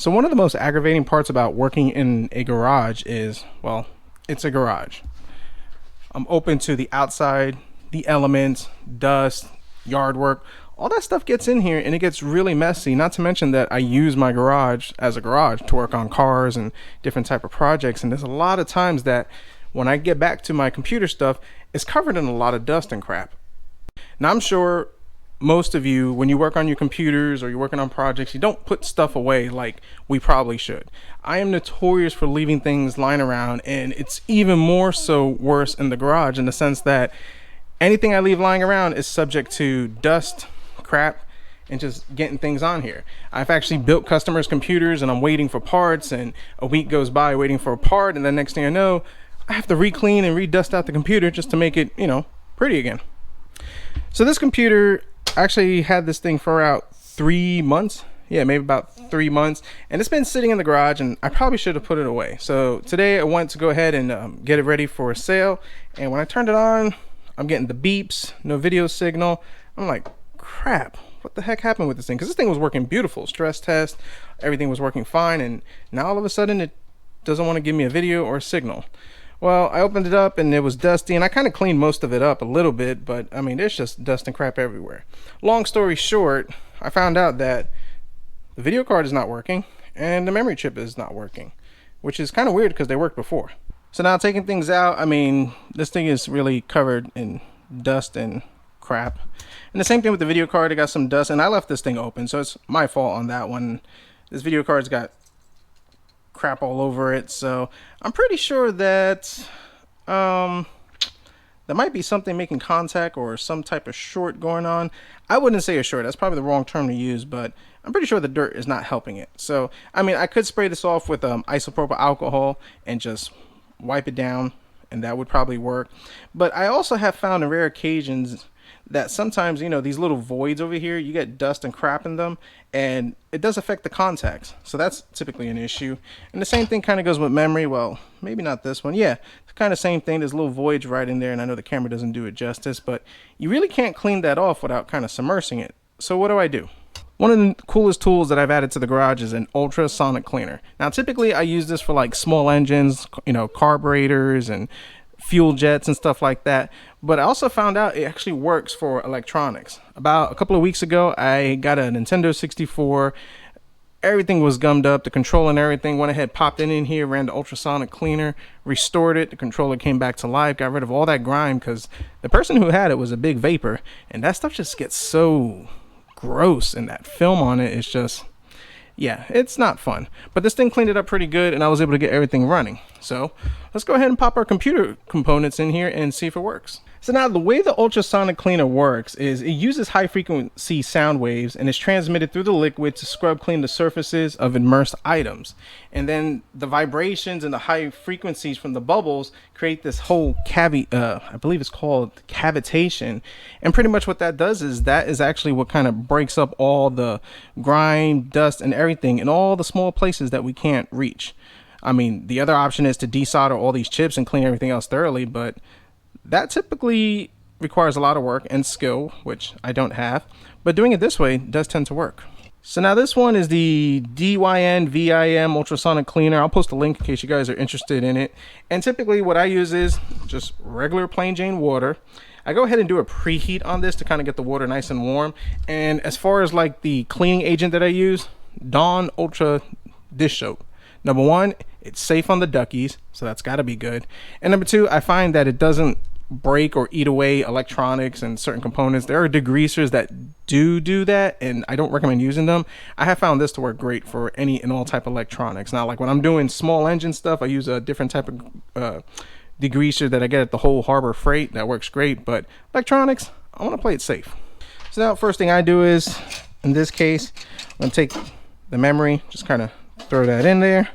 So one of the most aggravating parts about working in a garage is, well, it's a garage. I'm open to the outside, the elements, dust, yard work. All that stuff gets in here and it gets really messy. Not to mention that I use my garage as a garage to work on cars and different type of projects. And there's a lot of times that when I get back to my computer stuff, it's covered in a lot of dust and crap. Now I'm sure most of you, when you work on your computers or you're working on projects, you don't put stuff away like we probably should. I am notorious for leaving things lying around, and it's even more so worse in the garage in the sense that anything I leave lying around is subject to dust, crap, and just getting things on here. I've actually built customers' computers and I'm waiting for parts, and a week goes by waiting for a part, and the next thing I know, I have to re-clean and re-dust out the computer just to make it, pretty again. So this computer, I actually had this thing for about 3 months. Yeah, maybe about 3 months. And it's been sitting in the garage and I probably should have put it away. So today I went to go ahead and get it ready for a sale. And when I turned it on, I'm getting the beeps, no video signal. I'm like, crap, what the heck happened with this thing? Because this thing was working beautiful. Stress test, everything was working fine. And now all of a sudden it doesn't want to give me a video or a signal. Well, I opened it up and it was dusty, and I kind of cleaned most of it up a little bit, but I mean, there's just dust and crap everywhere. Long story short, I found out that the video card is not working and the memory chip is not working, which is kind of weird because they worked before. So now taking things out, I mean, this thing is really covered in dust and crap. And the same thing with the video card, it got some dust, and I left this thing open, so it's my fault on that one. This video card's got crap all over it, so I'm pretty sure that there might be something making contact or some type of short going on. I wouldn't say a short, that's probably the wrong term to use, but I'm pretty sure the dirt is not helping it. So I mean, I could spray this off with isopropyl alcohol and just wipe it down, and that would probably work. But I also have found on rare occasions that sometimes, these little voids over here, you get dust and crap in them, and it does affect the contacts. So that's typically an issue. And the same thing kind of goes with memory. Well, maybe not this one. Yeah, it's kind of same thing. There's little voids right in there, and I know the camera doesn't do it justice, but you really can't clean that off without kind of submersing it. So what do? One of the coolest tools that I've added to the garage is an ultrasonic cleaner. Now, typically I use this for like small engines, carburetors and fuel jets and stuff like that, but I also found out it actually works for electronics. About a couple of weeks ago, I got a Nintendo 64. Everything was gummed up, the controller and everything. Went ahead, popped it in here, ran the ultrasonic cleaner, restored it. The controller came back to life, got rid of all that grime, because the person who had it was a big vapor, and that stuff just gets so gross, and that film on it is just, yeah, it's not fun. But this thing cleaned it up pretty good, and I was able to get everything running. So let's go ahead and pop our computer components in here and see if it works. So now the way the ultrasonic cleaner works is it uses high frequency sound waves and is transmitted through the liquid to scrub clean the surfaces of immersed items. And then the vibrations and the high frequencies from the bubbles create this whole I believe it's called cavitation. And pretty much what that does is that is actually what kind of breaks up all the grime, dust, and everything in all the small places that we can't reach. I mean, the other option is to desolder all these chips and clean everything else thoroughly, but that typically requires a lot of work and skill, which I don't have, but doing it this way does tend to work. So now this one is the DYN VIM ultrasonic cleaner. I'll post a link in case you guys are interested in it. And typically what I use is just regular plain Jane water. I go ahead and do a preheat on this to kind of get the water nice and warm. And as far as like the cleaning agent that I use, Dawn Ultra Dish Soap. Number one, it's safe on the duckies, so that's got to be good. And number two, I find that it doesn't break or eat away electronics and certain components. There are degreasers that do that, and I don't recommend using them. I have found this to work great for any and all type of electronics. Now, like when I'm doing small engine stuff, I use a different type of degreaser that I get at the whole Harbor Freight. That works great, but electronics, I want to play it safe. So now first thing I do is, in this case, I'm going to take the memory, just kind of throw that in there.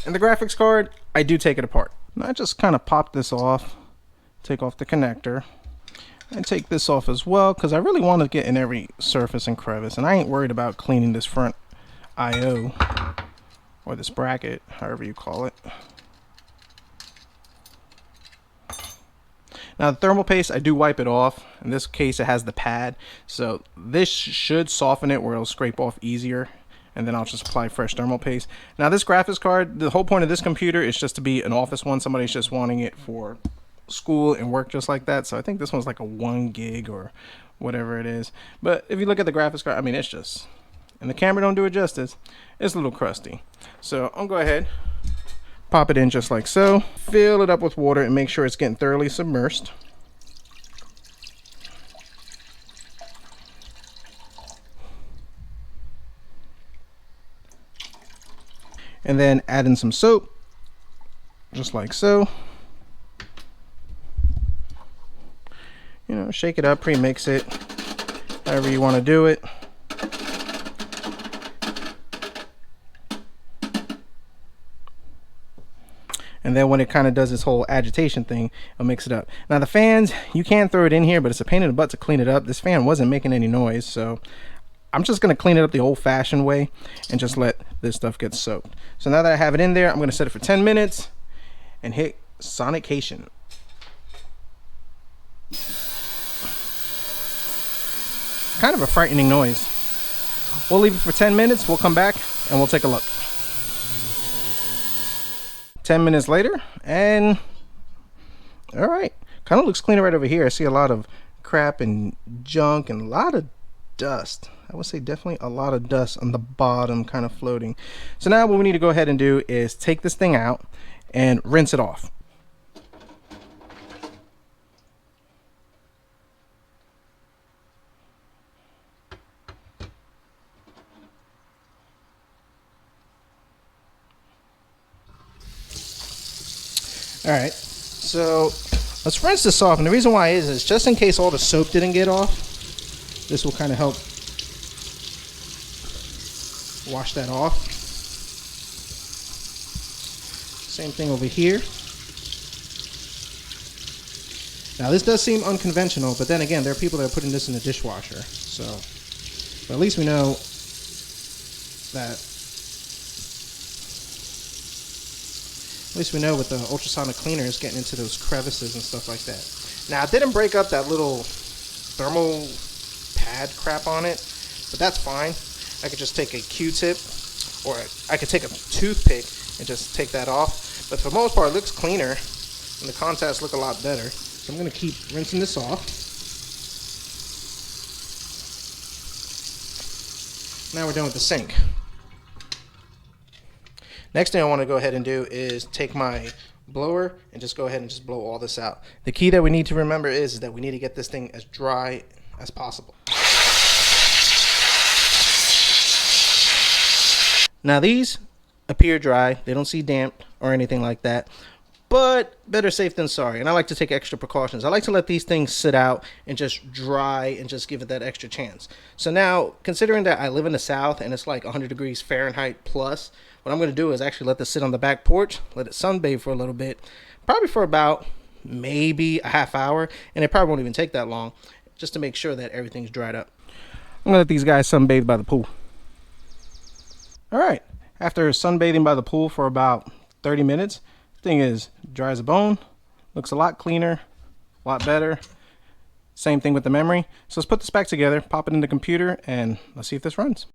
And the graphics card, I do take it apart. And I just kind of pop this off, take off the connector, and take this off as well, because I really want to get in every surface and crevice, and I ain't worried about cleaning this front IO, or this bracket, however you call it. Now the thermal paste, I do wipe it off. In this case, it has the pad, so this should soften it where it'll scrape off easier and then I'll just apply fresh thermal paste. Now this graphics card, the whole point of this computer is just to be an office one. Somebody's just wanting it for school and work just like that. So I think this one's like a 1 gig or whatever it is. But if you look at the graphics card, I mean, it's just, and the camera don't do it justice, it's a little crusty. So I'll go ahead, pop it in just like so, fill it up with water and make sure it's getting thoroughly submersed. And then add in some soap, just like so. You know, shake it up, pre-mix it, however you want to do it. And then when it kind of does this whole agitation thing, I'll mix it up. Now the fans, you can throw it in here, but it's a pain in the butt to clean it up. This fan wasn't making any noise, so I'm just going to clean it up the old-fashioned way and just let this stuff get soaked. So now that I have it in there, I'm going to set it for 10 minutes and hit Sonication. Kind of a frightening noise. We'll leave it for 10 minutes. We'll come back and we'll take a look. 10 minutes later, and all right, kind of looks cleaner right over here. I see a lot of crap and junk and a lot of dust. I would say definitely a lot of dust on the bottom, kind of floating. So now what we need to go ahead and do is take this thing out and rinse it off. All right, so let's rinse this off, and the reason why is just in case all the soap didn't get off, this will kind of help wash that off. Same thing over here. Now this does seem unconventional, but then again, there are people that are putting this in the dishwasher, so but at least we know that. At least we know with the ultrasonic cleaner is getting into those crevices and stuff like that. Now I didn't break up that little thermal pad crap on it, but that's fine. I could just take a Q-tip, or I could take a toothpick and just take that off. But for the most part, it looks cleaner, and the contacts look a lot better. So I'm going to keep rinsing this off. Now we're done with the sink. Next thing I want to go ahead and do is take my blower and just go ahead and just blow all this out. The key that we need to remember is that we need to get this thing as dry as possible. Now these appear dry. They don't see damp or anything like that, but better safe than sorry. And I like to take extra precautions. I like to let these things sit out and just dry and just give it that extra chance. So now, considering that I live in the South and it's like 100 degrees Fahrenheit plus, what I'm going to do is actually let this sit on the back porch, let it sunbathe for a little bit, probably for about maybe a half hour, and it probably won't even take that long, just to make sure that everything's dried up. I'm going to let these guys sunbathe by the pool. All right, after sunbathing by the pool for about 30 minutes, the thing is dry as a bone, looks a lot cleaner, a lot better. Same thing with the memory. So let's put this back together, pop it in the computer, and let's see if this runs.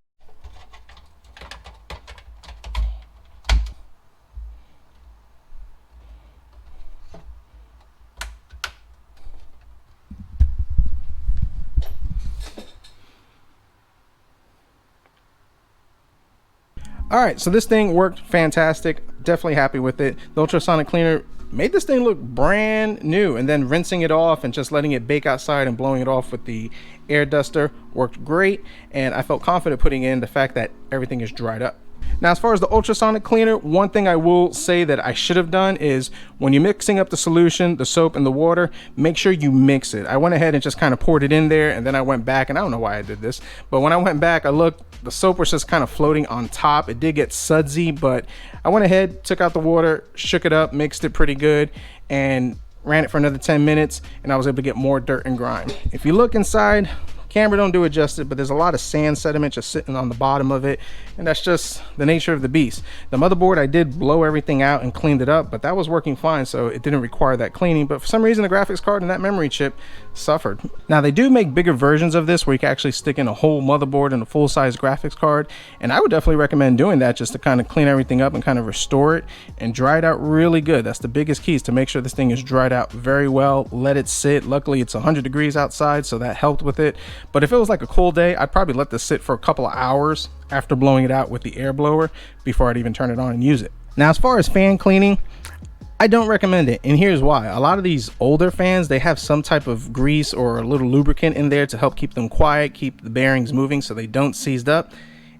All right, so this thing worked fantastic. Definitely happy with it. The ultrasonic cleaner made this thing look brand new, and then rinsing it off and just letting it bake outside and blowing it off with the air duster worked great. And I felt confident putting in the fact that everything is dried up. Now, as far as the ultrasonic cleaner, one thing I will say that I should have done is when you're mixing up the solution, the soap and the water, make sure you mix it. I went ahead and just kind of poured it in there, and then I went back, and I don't know why I did this, but when I went back, I looked, the soap was just kind of floating on top. It did get sudsy, but I went ahead, took out the water, shook it up, mixed it pretty good, and ran it for another 10 minutes, and I was able to get more dirt and grime. If you look inside, Camera don't do it justice, but there's a lot of sand sediment just sitting on the bottom of it, and that's just the nature of the beast. The motherboard, I did blow everything out and cleaned it up, but that was working fine, so it didn't require that cleaning. But for some reason, the graphics card and that memory chip suffered. Now, they do make bigger versions of this where you can actually stick in a whole motherboard and a full-size graphics card, and I would definitely recommend doing that just to kind of clean everything up and kind of restore it and dry it out really good. That's the biggest key, is to make sure this thing is dried out very well. Let it sit. Luckily, it's 100 degrees outside, so that helped with it. But if it was like a cool day, I'd probably let this sit for a couple of hours after blowing it out with the air blower before I'd even turn it on and use it. Now, as far as fan cleaning, I don't recommend it, and here's why. A lot of these older fans, they have some type of grease or a little lubricant in there to help keep them quiet, keep the bearings moving so they don't seize up.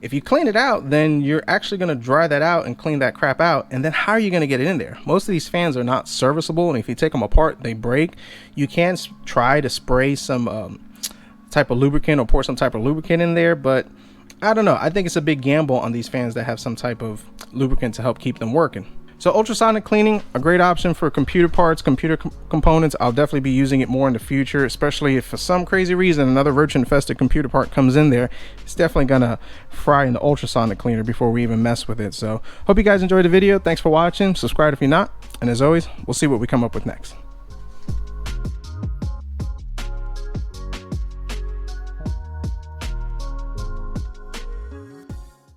If you clean it out, then you're actually going to dry that out and clean that crap out, and then how are you going to get it in there? Most of these fans are not serviceable, and if you take them apart, they break. You can try to spray some type of lubricant or pour some type of lubricant in there, but I don't know. I think it's a big gamble on these fans that have some type of lubricant to help keep them working. So ultrasonic cleaning, a great option for computer parts, computer components. I'll definitely be using it more in the future, especially if for some crazy reason another roach infested computer part comes in there. It's definitely gonna fry in the ultrasonic cleaner before we even mess with it. So hope you guys enjoyed the video. Thanks for watching. Subscribe if you're not, and as always, we'll see what we come up with next.